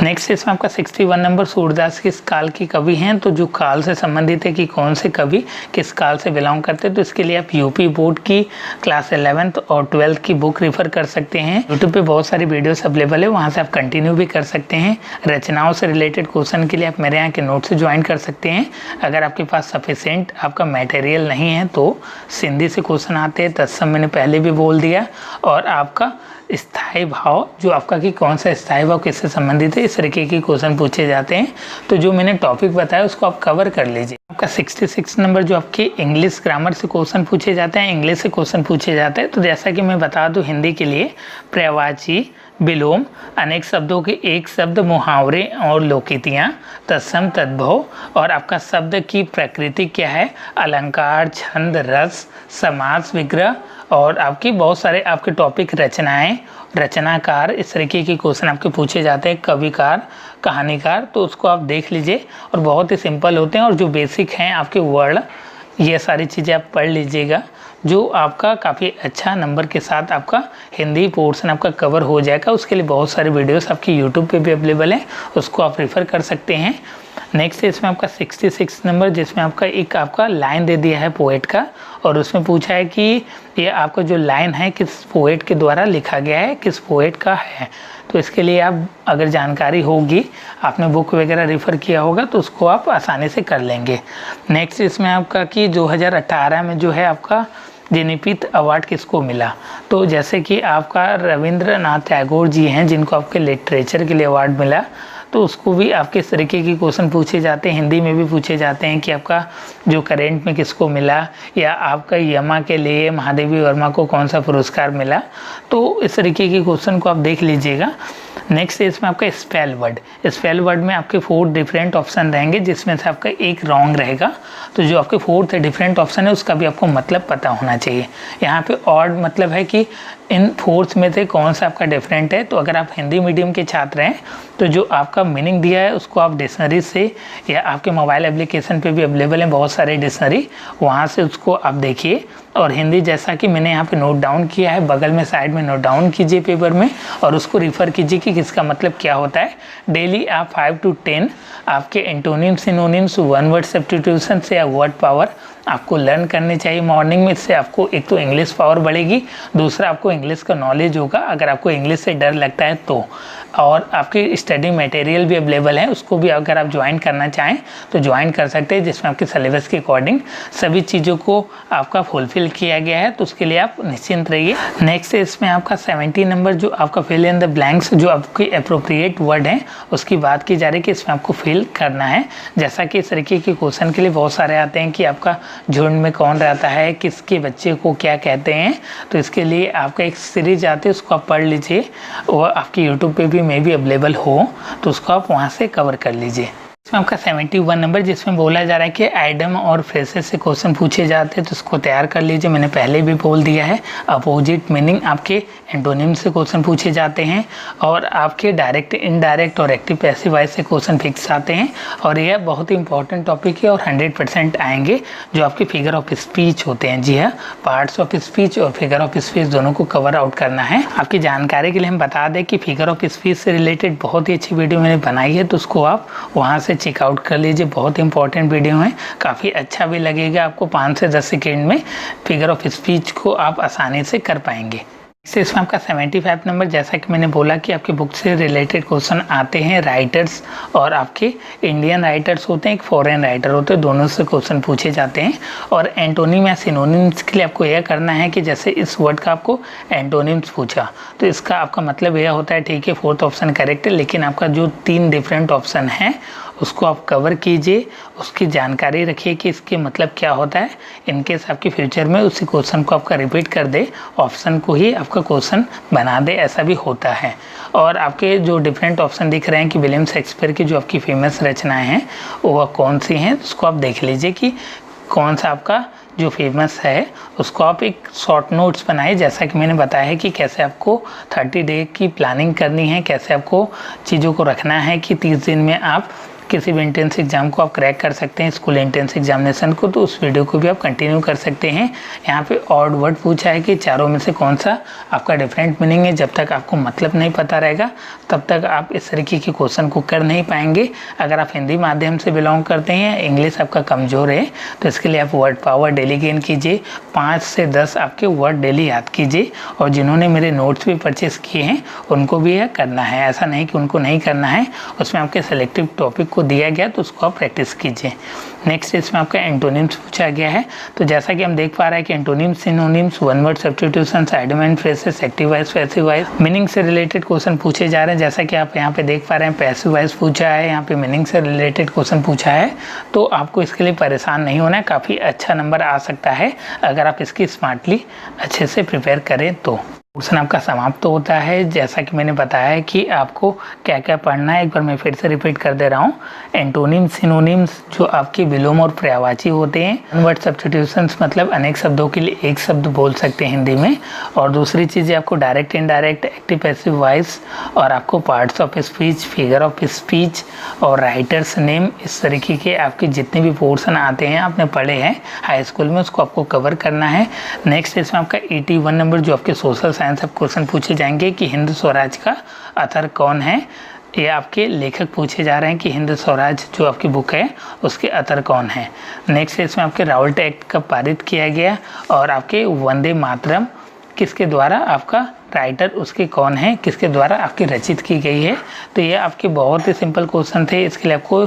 नेक्स्ट इसमें आपका 61 नंबर, सूरदास किस काल के कवि हैं, तो जो काल से संबंधित है कि कौन से कवि किस काल से बिलोंग करते हैं, तो इसके लिए आप यूपी बोर्ड की क्लास 11th और 12th की बुक रेफर कर सकते हैं। यूट्यूब पे बहुत सारी वीडियोस अवेलेबल है, वहां से आप कंटिन्यू भी कर सकते हैं। रचनाओं से रिलेटेड क्वेश्चन के लिए आप मेरे यहाँ के नोट से ज्वाइन कर सकते हैं। अगर आपके पास सफिशेंट आपका मटेरियल नहीं है तो सिंधी से क्वेश्चन आते हैं, तत्सम मैंने पहले भी बोल दिया। और आपका स्थायी भाव, जो आपका कि कौन सा स्थायी भाव किससे संबंधित है, इस तरीके के क्वेश्चन पूछे जाते हैं। तो जो मैंने टॉपिक बताया उसको आप कवर कर लीजिए। आपका 66 नंबर, जो आपके इंग्लिश ग्रामर से क्वेश्चन पूछे जाते हैं, इंग्लिश से क्वेश्चन पूछे जाते हैं। तो जैसा कि मैं बता दूं, हिंदी के लिए पर्यायवाची, विलोम, अनेक शब्दों के एक शब्द, मुहावरे और लोकेतियाँ, तत्सम तद्भव, और आपका शब्द की प्रकृति क्या है, अलंकार, छंद, रस, समास, विग्रह, और आपकी बहुत सारे आपके टॉपिक रचनाएं, रचनाकार, इस तरीके के क्वेश्चन आपके पूछे जाते हैं, कविकार, कहानीकार। तो उसको आप देख लीजिए और बहुत ही सिंपल होते हैं। और जो बेसिक हैं आपके वर्ड, ये सारी चीज़ें आप पढ़ लीजिएगा, जो आपका काफ़ी अच्छा नंबर के साथ आपका हिंदी पोर्शन आपका कवर हो जाएगा। उसके लिए बहुत सारे वीडियोस आपकी यूट्यूब पे भी अवेलेबल हैं, उसको आप रेफ़र कर सकते हैं। नेक्स्ट है इसमें आपका 66 नंबर, जिसमें आपका लाइन दे दिया है पोएट का, और उसमें पूछा है कि ये आपका जो लाइन है किस पोएट के द्वारा लिखा गया है, किस पोएट का है। तो इसके लिए आप अगर जानकारी होगी, आपने बुक वगैरह रेफ़र किया होगा, तो उसको आप आसानी से कर लेंगे। नेक्स्ट इसमें आपका कि 2018 में जो है आपका ज्ञानपीठ अवार्ड किसको मिला। तो जैसे कि आपका रविंद्रनाथ टैगोर जी हैं, जिनको आपके लिटरेचर के लिए अवार्ड मिला, तो उसको भी आपके इस तरीके के क्वेश्चन पूछे जाते हैं, हिंदी में भी पूछे जाते हैं कि आपका जो करेंट में किसको मिला, या आपका यमा के लिए महादेवी वर्मा को कौन सा पुरस्कार मिला। तो इस तरीके के क्वेश्चन को आप देख लीजिएगा। नेक्स्ट इसमें आपका स्पेल वर्ड में आपके 4 डिफरेंट ऑप्शन रहेंगे, जिसमें से आपका एक रॉन्ग रहेगा। तो जो आपके 4th डिफरेंट ऑप्शन है उसका भी आपको मतलब पता होना चाहिए। यहाँ पे ऑड मतलब है कि इन 4 में से कौन सा आपका डिफरेंट है। तो अगर आप हिंदी मीडियम के छात्र हैं तो जो आपका मीनिंग दिया है उसको आप डिक्शनरी से, या आपके मोबाइल एप्लीकेशन पे भी अवेलेबल हैं बहुत सारे डिक्शनरी, वहाँ से उसको आप देखिए। और हिंदी जैसा कि मैंने यहाँ पे नोट डाउन किया है, बगल में साइड में नोट डाउन कीजिए पेपर में, और उसको रिफ़र कीजिए कि किसका मतलब क्या होता है। डेली आप 5 to 10 आपके antonyms, synonyms, one word substitution से या वर्ड पावर आपको लर्न करने चाहिए मॉर्निंग में। इससे आपको एक तो इंग्लिश पावर बढ़ेगी, दूसरा आपको इंग्लिश का नॉलेज होगा अगर आपको इंग्लिश से डर लगता है तो। और आपकी स्टडी मटेरियल भी अवेलेबल है, उसको भी अगर आप ज्वाइन करना चाहें तो ज्वाइन कर सकते हैं, जिसमें आपके सिलेबस के अकॉर्डिंग सभी चीज़ों को आपका फुलफिल किया गया है। तो उसके लिए आप निश्चिंत रहिए। नेक्स्ट इसमें आपका 70 नंबर, जो आपका फिल इन द ब्लैंक्स, जो आपके अप्रोप्रिएट वर्ड हैं उसकी बात की जा रही है कि इसमें आपको फिल करना है। जैसा कि इस तरीके के क्वेश्चन के लिए बहुत सारे आते हैं कि आपका झुंड में कौन रहता है, किसके बच्चे को क्या कहते हैं। तो इसके लिए आपका एक सीरीज आती है, उसको आप पढ़ लीजिए, और आपकी यूट्यूब पे भी मे भी अवेलेबल हो, तो उसको आप वहाँ से कवर कर लीजिए। इसमें आपका 71 नंबर, जिसमें बोला जा रहा है कि आइडम और फ्रेसेस से क्वेश्चन पूछे जाते हैं, तो उसको तैयार कर लीजिए। मैंने पहले भी बोल दिया है, अपोजिट मीनिंग आपके एंटोनिम से क्वेश्चन पूछे जाते हैं, और आपके डायरेक्ट, इनडायरेक्ट और एक्टिव पैसिव वॉइस से क्वेश्चन फिक्स आते हैं। और यह बहुत ही इंपॉर्टेंट टॉपिक है और 100% आएंगे, जो आपके फिगर ऑफ स्पीच होते हैं। जी हाँ, पार्ट्स ऑफ स्पीच और फिगर ऑफ स्पीच दोनों को कवर आउट करना है। आपकी जानकारी के लिए हम बता दें कि फिगर ऑफ स्पीच से रिलेटेड बहुत ही अच्छी वीडियो मैंने बनाई है, तो उसको आप वहाँ से चेकआउट कर लीजिए। बहुत इंपॉर्टेंट वीडियो है, काफ़ी अच्छा भी लगेगा आपको। 5 से 10 सेकेंड में फिगर ऑफ स्पीच को आप आसानी से कर पाएंगे। इसमें आपका 75 नंबर, जैसा कि मैंने बोला कि आपके बुक से रिलेटेड क्वेश्चन आते हैं। राइटर्स और आपके इंडियन राइटर्स होते हैं, एक फॉरेन राइटर होते हैं, दोनों से क्वेश्चन पूछे जाते हैं। और एंटोनिम या सिनोनिम्स के लिए आपको यह करना है कि जैसे इस वर्ड का आपको एंटोनिम्स पूछा, तो इसका आपका मतलब यह होता है, ठीक है 4th ऑप्शन करेक्ट है, लेकिन आपका जो 3 डिफरेंट ऑप्शन है उसको आप कवर कीजिए, उसकी जानकारी रखिए कि इसके मतलब क्या होता है। इनकेस आपके फ्यूचर में उसी क्वेश्चन को आपका रिपीट कर दे, ऑप्शन को ही आपका क्वेश्चन बना दे, ऐसा भी होता है। और आपके जो डिफरेंट ऑप्शन दिख रहे हैं कि विलियम शेक्सपियर की जो आपकी फेमस रचनाएं हैं वो कौन सी हैं, उसको आप देख लीजिए कि कौन सा आपका जो फेमस है, उसको आप एक शॉर्ट नोट्स बनाइए। जैसा कि मैंने बताया है कि कैसे आपको 30 डे की प्लानिंग करनी है, कैसे आपको चीज़ों को रखना है कि 30 दिन में आप किसी भी एंट्रेंस एग्ज़ाम को आप क्रैक कर सकते हैं, स्कूल एंट्रेंस एग्जामिनेशन को। तो उस वीडियो को भी आप कंटिन्यू कर सकते हैं। यहाँ पे ऑड वर्ड पूछा है कि चारों में से कौन सा आपका डिफरेंट मीनिंग है। जब तक आपको मतलब नहीं पता रहेगा तब तक आप इस तरीके के क्वेश्चन को कर नहीं पाएंगे। अगर आप हिंदी माध्यम से बिलोंग करते हैं, इंग्लिश आपका कमज़ोर है, तो इसके लिए आप वर्ड पावर डेली गेन कीजिए। 5 से 10 आपके वर्ड डेली याद कीजिए। और जिन्होंने मेरे नोट्स भी परचेस किए हैं उनको भी यह करना है, ऐसा नहीं कि उनको नहीं करना है। उसमें आपके सेलेक्टिव टॉपिक दिया गया तो उसको आप प्रैक्टिस कीजिए। नेक्स्ट इसमें आपका एंटोनिम्स पूछा गया है। तो जैसा कि हम देख पा रहे हैं कि antonyms, synonyms, one word substitutions, idiom and phrases, active voice, passive voice, meaning से रिलेटेड क्वेश्चन पूछे जा रहे हैं। जैसा कि आप यहाँ पे देख पा रहे हैं, पैसिव वॉइस पूछा है, यहाँ पे मीनिंग से रिलेटेड क्वेश्चन पूछा है। तो आपको इसके लिए परेशान नहीं होना है, काफ़ी अच्छा नंबर आ सकता है अगर आप इसकी स्मार्टली अच्छे से प्रिपेयर करें तो। पोर्शन आपका समाप्त तो होता है। जैसा कि मैंने बताया कि आपको क्या क्या पढ़ना है, एक बार मैं फिर से रिपीट कर दे रहा हूँ। एंटोनिम्स, सिनोनिम्स जो आपके विलोम और पर्यायवाची होते हैं। वन वर्ड सब्स्टिट्यूशंस मतलब अनेक शब्दों के लिए एक शब्द बोल सकते हैं हिंदी में। और दूसरी चीज़ आपको direct, indirect, active, passive voice, और आपको parts of speech, figure of speech और राइटर्स नेम, इस तरीके के आपके जितने भी पोर्शन आते हैं आपने पढ़े हैं हाई स्कूल में, उसको आपको कवर करना है। नेक्स्ट इसमें आपका 81 नंबर जो आपके सोशल साइंस अब क्वेश्चन पूछे जाएंगे कि हिंद स्वराज का ऑथर कौन है। ये आपके लेखक पूछे जा रहे हैं कि हिंद स्वराज जो आपकी बुक है उसके अतर कौन है। नेक्स्ट इसमें आपके राउल्ट एक्ट कब पारित किया गया और आपके वंदे मातरम किसके द्वारा आपका राइटर उसके कौन है, किसके द्वारा आपकी रचित की गई है। तो ये आपके बहुत ही सिंपल क्वेश्चन थे, इसके लिए आपको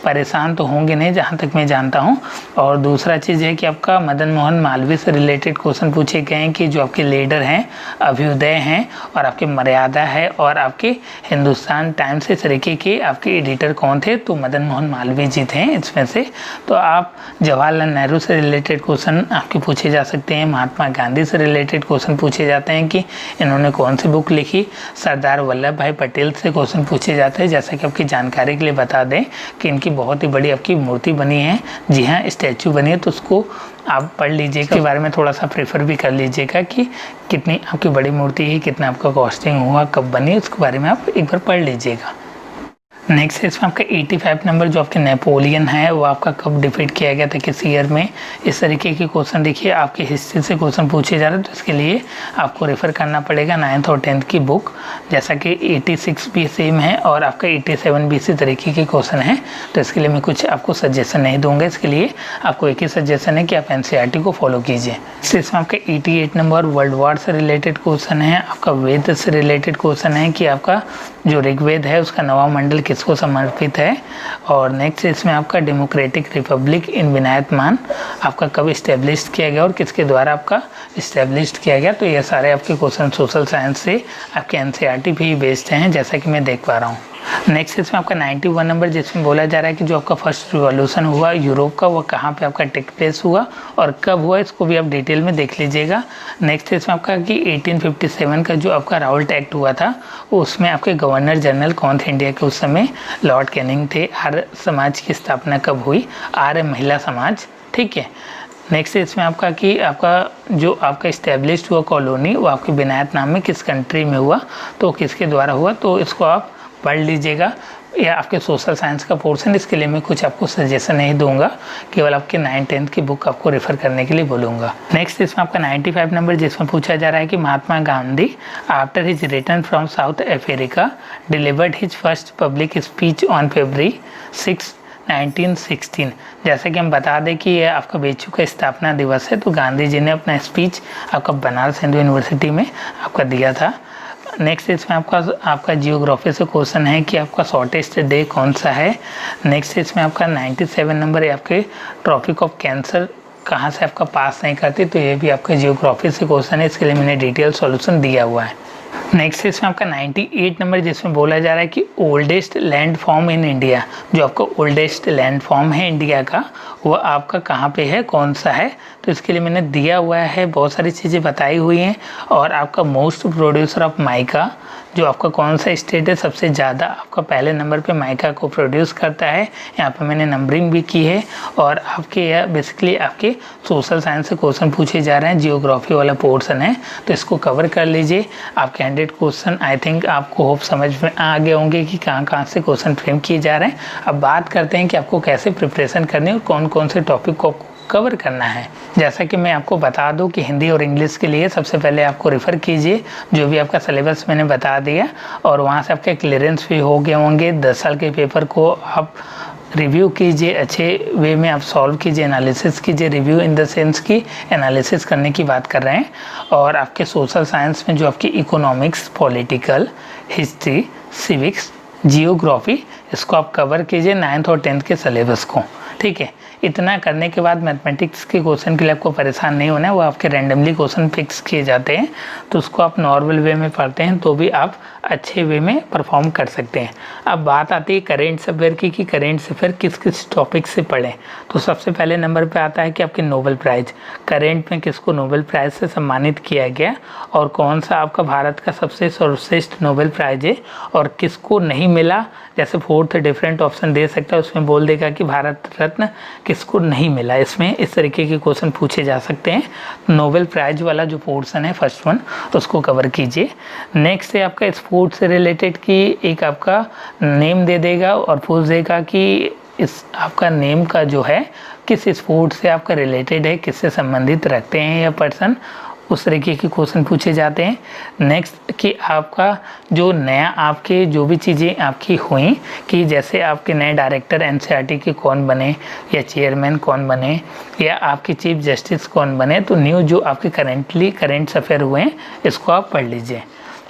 परेशान तो होंगे नहीं जहाँ तक मैं जानता हूँ। और दूसरा चीज़ है कि आपका मदन मोहन मालवीय से रिलेटेड क्वेश्चन पूछे गए हैं कि जो आपके लीडर हैं, अभ्युदय हैं और आपके मर्यादा है और आपके हिंदुस्तान टाइम्स इस तरीके के आपके एडिटर कौन थे, तो मदन मोहन मालवीय जी थे इसमें से। तो आप जवाहरलाल नेहरू से रिलेटेड क्वेश्चन आपके पूछे जा सकते हैं, महात्मा गांधी से रिलेटेड क्वेश्चन पूछे जाते हैं कि इन्होंने कौन सी बुक लिखी, सरदार वल्लभ भाई पटेल से क्वेश्चन पूछे जाते हैं। जैसा कि आपकी जानकारी के लिए बता दें कि इनकी बहुत ही बड़ी आपकी मूर्ति बनी है, जी हाँ स्टैचू बनी है, तो उसको आप पढ़ लीजिएगा, इसके बारे में थोड़ा सा प्रेफर भी कर लीजिएगा कि कितनी आपकी बड़ी मूर्ति है, कितना आपका कॉस्टिंग हुआ, कब बनी, उसके बारे में आप एक बार पढ़ लीजिएगा। नेक्स्ट है इसमें आपका 85 नंबर जो आपके नेपोलियन है वो आपका कब डिफीट किया गया था, किस ईयर में। इस तरीके के क्वेश्चन देखिए आपके हिस्ट्री से क्वेश्चन पूछे जा रहे हैं, तो इसके लिए आपको रेफ़र करना पड़ेगा 9th और 10th की बुक। जैसा कि 86 भी सेम है और आपका 87 भी इसी तरीके के क्वेश्चन है, तो इसके लिए मैं कुछ आपको सजेशन नहीं दूंगा। इसके लिए आपको एक ही सजेशन है कि आप NCERT को फॉलो कीजिए। इसमें आपका 88 नंबर वर्ल्ड वॉर से रिलेटेड क्वेश्चन है, आपका वेद से रिलेटेड क्वेश्चन है कि आपका जो ऋग्वेद है उसका नवा मंडल किसको समर्पित है। और नेक्स्ट इसमें आपका डेमोक्रेटिक रिपब्लिक इन विनायतमान आपका कब इस्टेब्लिश किया गया और किसके द्वारा आपका इस्टेब्लिश किया गया। तो ये सारे आपके क्वेश्चन सोशल साइंस से आपके NCERT भी बेस्ड हैं, जैसा कि मैं देख पा रहा हूँ। नेक्स्ट इसमें आपका 91 नंबर जिसमें बोला जा रहा है कि जो आपका फर्स्ट रिवॉल्यूशन हुआ यूरोप का वो कहाँ पे आपका टेक प्लेस हुआ और कब हुआ, इसको भी आप डिटेल में देख लीजिएगा। नेक्स्ट इसमें आपका कि 1857 का जो आपका राउल्ट एक्ट हुआ था उसमें आपके गवर्नर जनरल कौन थे इंडिया के उस समय, लॉर्ड कैनिंग थे। आर्य समाज की स्थापना कब हुई, आर्य महिला समाज, ठीक है। नेक्स्ट इसमें आपका कि आपका जो आपका इस्टेब्लिश्ड हुआ कॉलोनी वो आपके विनायत नाम में किस कंट्री में हुआ, तो किसके द्वारा हुआ, तो इसको आप पढ़ लीजिएगा। या आपके सोशल साइंस का पोर्शन, इसके लिए मैं कुछ आपको सजेशन नहीं दूंगा, केवल आपके 9th-10th की बुक आपको रेफर करने के लिए बोलूँगा। नेक्स्ट इसमें आपका 95 नंबर जिसमें पूछा जा रहा है कि Mahatma Gandhi after his return from South Africa delivered his first public speech on February 6, 1916। जैसा कि हम बता दें कि ये आपका बीएचयू का स्थापना दिवस है, तो गांधी जी ने अपना स्पीच आपका बनारस हिंदू यूनिवर्सिटी में आपका दिया था। नेक्स्ट इसमें आपका जियोग्राफी से क्वेश्चन है कि आपका शॉर्टेस्ट डे कौन सा है। नेक्स्ट इसमें आपका 97 नंबर है आपके ट्रॉपिक ऑफ कैंसर कहाँ से आपका पास नहीं करती, तो ये भी आपका जियोग्राफी से क्वेश्चन है, इसके लिए मैंने डिटेल सॉल्यूशन दिया हुआ है। नेक्स्ट इसमें आपका 98 नंबर जिसमें बोला जा रहा है कि oldest land form in India, जो आपका ओल्डेस्ट लैंड फॉर्म है इंडिया का वो आपका कहाँ पे है, कौन सा है, तो इसके लिए मैंने दिया हुआ है, बहुत सारी चीज़ें बताई हुई हैं। और आपका मोस्ट प्रोड्यूसर ऑफ माइका जो आपका कौन सा स्टेट है सबसे ज़्यादा आपका पहले नंबर पे माइका को प्रोड्यूस करता है, यहाँ पे मैंने नंबरिंग भी की है। और आपके यह बेसिकली आपके सोशल साइंस से क्वेश्चन पूछे जा रहे हैं, जियोग्राफी वाला पोर्शन है, तो इसको कवर कर लीजिए। आपके 100 क्वेश्चन आई थिंक आपको होप समझ में आ गए होंगे कि कहाँ से क्वेश्चन फ्रेम किए जा रहे हैं। अब बात करते हैं कि आपको कैसे प्रिपरेशन करनी है और कौन कौन से टॉपिक को कवर करना है। जैसा कि मैं आपको बता दूं कि हिंदी और इंग्लिश के लिए सबसे पहले आपको रेफ़र कीजिए जो भी आपका सिलेबस मैंने बता दिया, और वहां से आपके क्लियरेंस भी हो गए होंगे। 10 साल के पेपर को आप रिव्यू कीजिए, अच्छे वे में आप सॉल्व कीजिए, एनालिसिस कीजिए। रिव्यू इन द सेंस की एनालिसिस करने की बात कर रहे हैं। और आपके सोशल साइंस में जो आपकी economics, political, history, civics, geography, इसको आप कवर कीजिए 9th और 10th के सिलेबस को, ठीक है। इतना करने के बाद मैथमेटिक्स के क्वेश्चन के लिए आपको परेशान नहीं होना है, वो आपके रैंडमली क्वेश्चन फिक्स किए जाते हैं, तो उसको आप नॉर्मल वे में पढ़ते हैं तो भी आप अच्छे वे में परफॉर्म कर सकते हैं। अब बात आती है करेंट अफेयर की कि करेंट अफेयर किस किस टॉपिक से पढ़ें। तो सबसे पहले नंबर पे आता है कि आपके नोबेल प्राइज़, करेंट में किसको नोबेल प्राइज़ से सम्मानित किया गया और कौन सा आपका भारत का सबसे सर्वश्रेष्ठ नोबेल प्राइज़ है और किसको नहीं मिला। जैसे 4th डिफरेंट ऑप्शन दे सकता है, उसमें बोल देगा कि भारत रत्न किसको नहीं मिला। इसमें इस तरीके के क्वेश्चन पूछे जा सकते हैं। नोबेल प्राइज़ वाला जो पोर्शन है फर्स्ट वन, उसको कवर कीजिए। नेक्स्ट है आपका स्पोर्ट्स से रिलेटेड की एक आपका नेम दे देगा और पूछ देगा कि इस आपका नेम का जो है किस स्पोर्ट से आपका रिलेटेड है, किससे संबंधित रखते हैं यह पर्सन, उस तरीके के क्वेश्चन पूछे जाते हैं। नेक्स्ट कि आपका जो नया आपके जो भी चीज़ें आपकी हुई कि जैसे आपके नए डायरेक्टर एनसीईआरटी के कौन बने या चेयरमैन कौन बने या आपके चीफ जस्टिस कौन बने, तो न्यू जो आपके करेंट अफेयर हुए हैं इसको आप पढ़ लीजिए।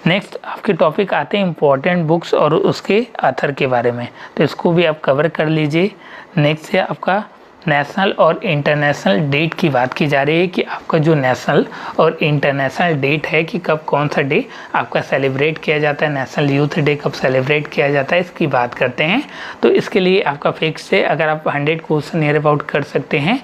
नेक्स्ट आपके टॉपिक आते हैं इम्पोर्टेंट बुक्स और उसके ऑथर के बारे में, तो इसको भी आप कवर कर लीजिए। नेक्स्ट है आपका नेशनल और इंटरनेशनल डेट की बात की जा रही है कि आपका जो नेशनल और इंटरनेशनल डेट है कि कब कौन सा डे आपका सेलिब्रेट किया जाता है, नेशनल यूथ डे कब सेलिब्रेट किया जाता है, इसकी बात करते हैं। तो इसके लिए आपका फिक्स है, अगर आप 100 क्वेश्चन नियर अबाउट कर सकते हैं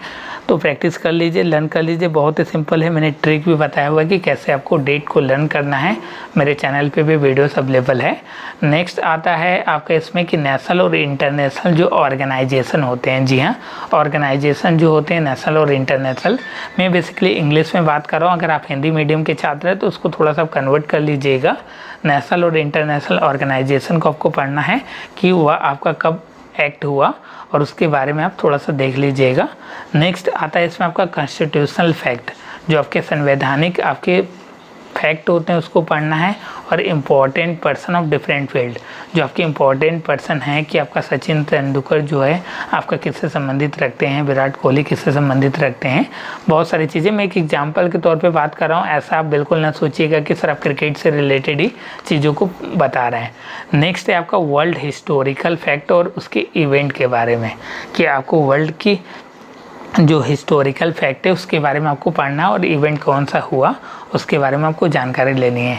तो प्रैक्टिस कर लीजिए, लर्न कर लीजिए। बहुत ही सिंपल है, मैंने ट्रिक भी बताया हुआ है कि कैसे आपको डेट को लर्न करना है, मेरे चैनल पे भी वीडियोस अवेलेबल है। नेक्स्ट आता है आपका इसमें कि नेशनल और इंटरनेशनल जो ऑर्गेनाइजेशन होते हैं, जी हाँ, ऑर्गेनाइजेशन जो होते हैं नेशनल और इंटरनेशनल, मैं बेसिकली इंग्लिश में बात कर रहा हूँ। अगर आप हिंदी मीडियम के छात्र हैं तो उसको थोड़ा सा कन्वर्ट कर लीजिएगा। नेशनल और इंटरनेशनल ऑर्गेनाइजेशन को आपको पढ़ना है कि वह आपका कब एक्ट हुआ और उसके बारे में आप थोड़ा सा देख लीजिएगा। नेक्स्ट आता है इसमें आपका कॉन्स्टिट्यूशनल फैक्ट, जो आपके संवैधानिक आपके फैक्ट होते हैं उसको पढ़ना है। और important person of different field, जो आपके इम्पॉर्टेंट पर्सन हैं कि आपका सचिन तेंदुलकर जो है आपका किससे संबंधित रखते हैं, विराट कोहली किससे संबंधित रखते हैं, बहुत सारी चीज़ें। मैं एक एग्जांपल के तौर पे बात कर रहा हूँ, ऐसा आप बिल्कुल ना सोचिएगा कि सर आप क्रिकेट से रिलेटेड ही चीज़ों को बता रहे हैं। नेक्स्ट है आपका वर्ल्ड हिस्टोरिकल फैक्ट और उसके इवेंट के बारे में कि आपको वर्ल्ड की जो हिस्टोरिकल फैक्ट है उसके बारे में आपको पढ़ना और इवेंट कौन सा हुआ उसके बारे में आपको जानकारी लेनी है।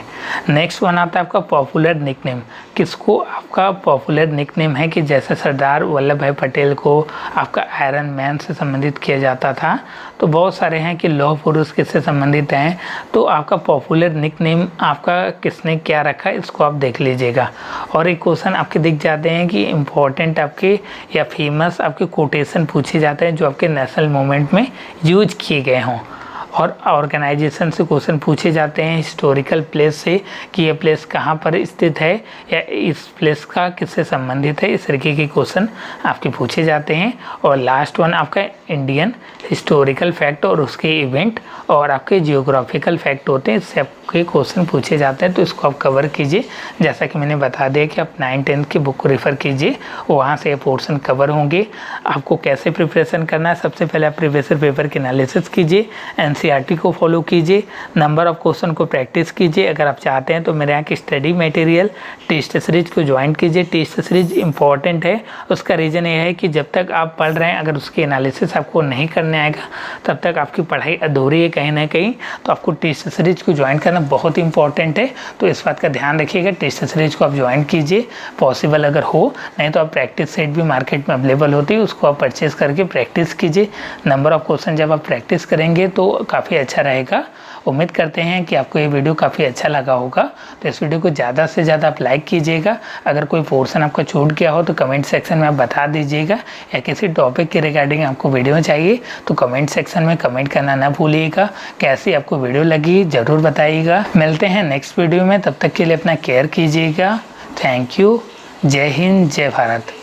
नेक्स्ट वन आता है आपका पॉपुलर निकनेम, किसको आपका पॉपुलर निकनेम है कि जैसे सरदार वल्लभ भाई पटेल को आपका आयरन मैन से संबंधित किया जाता था, तो बहुत सारे हैं कि लौह पुरुष किससे संबंधित हैं, तो आपका पॉपुलर निकनेम आपका किसने क्या रखा इसको आप देख लीजिएगा। और एक क्वेश्चन आपके दिख जाते हैं कि इम्पोर्टेंट आपके या फेमस आपके कोटेशन पूछे जाते हैं जो आपके नेशनल मूवमेंट में यूज किए गए हों। और ऑर्गेनाइजेशन से क्वेश्चन पूछे जाते हैं हिस्टोरिकल प्लेस से कि ये प्लेस कहाँ पर स्थित है या इस प्लेस का किससे संबंधित है, इस तरीके के क्वेश्चन आपके पूछे जाते हैं। और लास्ट वन आपका इंडियन हिस्टोरिकल फैक्ट और उसके इवेंट और आपके जियोग्राफिकल फैक्ट होते हैं, इससे आपके क्वेश्चन पूछे जाते हैं, तो इसको आप कवर कीजिए। जैसा कि मैंने बता दिया कि आप 9-10 की बुक को रेफ़र कीजिए, वहाँ से ये पोर्शन कवर होंगे। आपको कैसे प्रिपरेशन करना है, सबसे पहले आप प्रीवियस पेपर की एनालिसिस कीजिए, एनसीईआरटी को फॉलो कीजिए, नंबर ऑफ क्वेश्चन को प्रैक्टिस कीजिए। अगर आप चाहते हैं तो मेरे यहाँ की स्टडी मटेरियल टेस्ट सीरीज को ज्वाइन कीजिए। टेस्ट सीरीज इंपॉर्टेंट है, उसका रीज़न ये है कि जब तक आप पढ़ रहे हैं अगर उसकी एनालिसिस आपको नहीं करने आएगा तब तक आपकी पढ़ाई अधूरी है कहीं ना कहीं, तो आपको टेस्ट सीरीज को ज्वाइन करना बहुत इंपॉर्टेंट है। तो इस बात का ध्यान रखिएगा, टेस्ट सीरीज को आप ज्वाइन कीजिए पॉसिबल अगर हो, नहीं तो आप प्रैक्टिस सेट भी मार्केट में अवेलेबल होती है, उसको आप परचेज़ करके प्रैक्टिस कीजिए। नंबर ऑफ क्वेश्चन जब आप प्रैक्टिस करेंगे तो काफ़ी अच्छा रहेगा। उम्मीद करते हैं कि आपको ये वीडियो काफ़ी अच्छा लगा होगा, तो इस वीडियो को ज़्यादा से ज़्यादा आप लाइक कीजिएगा। अगर कोई पोर्शन आपका छूट गया हो तो कमेंट सेक्शन में आप बता दीजिएगा, या किसी टॉपिक के रिगार्डिंग आपको वीडियो चाहिए तो कमेंट सेक्शन में कमेंट करना ना भूलिएगा। कैसी आपको वीडियो लगी ज़रूर बताइएगा। मिलते हैं नेक्स्ट वीडियो में, तब तक के लिए अपना केयर कीजिएगा। Thank you. जय हिंद, जय भारत।